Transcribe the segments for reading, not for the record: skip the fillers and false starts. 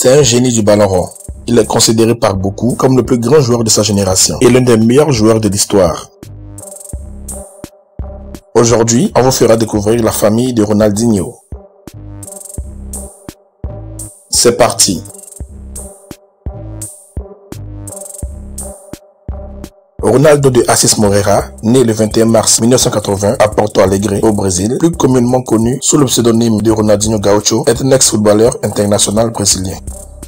C'est un génie du ballon rond. Il est considéré par beaucoup comme le plus grand joueur de sa génération et l'un des meilleurs joueurs de l'histoire. Aujourd'hui, on vous fera découvrir la famille de Ronaldinho. C'est parti. Ronaldo de Assis Moreira, né le 21 mars 1980 à Porto Alegre, au Brésil, plus communément connu sous le pseudonyme de Ronaldinho Gaucho, est un ex-footballeur international brésilien.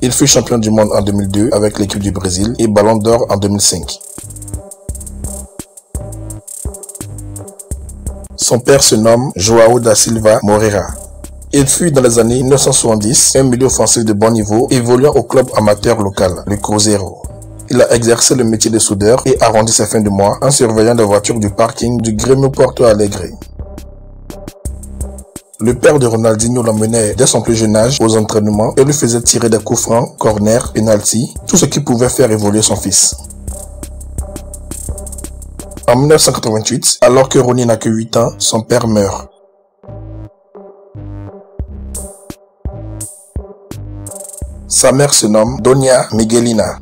Il fut champion du monde en 2002 avec l'équipe du Brésil et Ballon d'Or en 2005. Son père se nomme João da Silva Moreira. Il fut dans les années 1970 un milieu offensif de bon niveau évoluant au club amateur local, le Cruzeiro. Il a exercé le métier de soudeur et arrondi ses fins de mois en surveillant les voitures du parking du Grêmio Porto Alegre. Le père de Ronaldinho l'emmenait dès son plus jeune âge aux entraînements et lui faisait tirer des coups francs, corners, penalty, tout ce qui pouvait faire évoluer son fils. En 1988, alors que Ronnie n'a que 8 ans, son père meurt. Sa mère se nomme Dona Miguelina.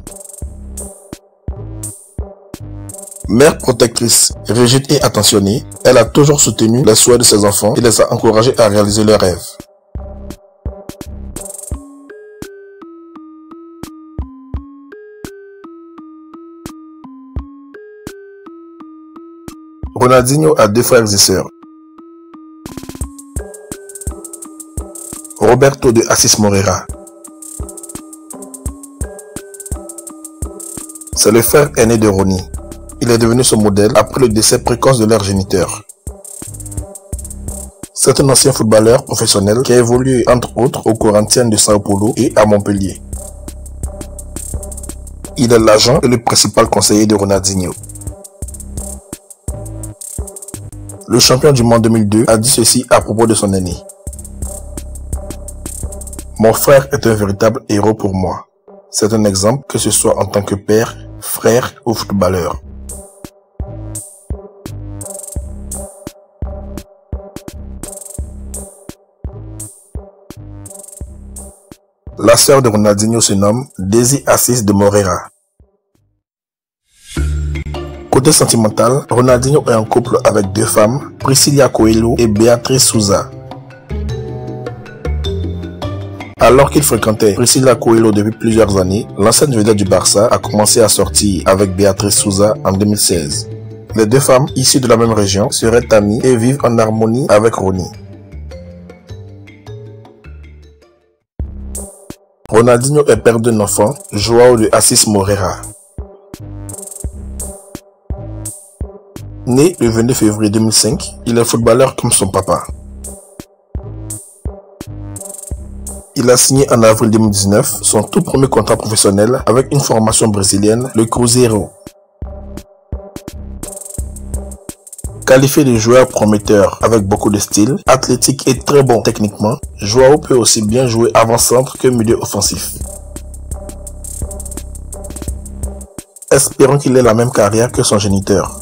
Mère protectrice, rigide et attentionnée, elle a toujours soutenu les souhaits de ses enfants et les a encouragés à réaliser leurs rêves. Ronaldinho a 2 frères et sœurs. Roberto de Assis Moreira. C'est le frère aîné de Ronnie. Il est devenu son modèle après le décès précoce de leur géniteur. C'est un ancien footballeur professionnel qui a évolué entre autres au Corinthians de Sao Paulo et à Montpellier. Il est l'agent et le principal conseiller de Ronaldinho. Le champion du monde 2002 a dit ceci à propos de son aîné. Mon frère est un véritable héros pour moi. C'est un exemple que ce soit en tant que père, frère ou footballeur. La sœur de Ronaldinho se nomme Daisy Assis de Moreira. Côté sentimental, Ronaldinho est en couple avec 2 femmes, Priscila Coelho et Beatriz Souza. Alors qu'il fréquentait Priscila Coelho depuis plusieurs années, l'ancienne vedette du Barça a commencé à sortir avec Beatriz Souza en 2016. Les 2 femmes, issues de la même région, seraient amies et vivent en harmonie avec Ronnie. Ronaldinho est père d'un enfant, João de Assis Moreira. Né le 22 février 2005, il est footballeur comme son papa. Il a signé en avril 2019 son tout premier contrat professionnel avec une formation brésilienne, le Cruzeiro. Qualifié de joueur prometteur avec beaucoup de style, athlétique et très bon techniquement, João peut aussi bien jouer avant-centre que milieu offensif. Espérons qu'il ait la même carrière que son géniteur.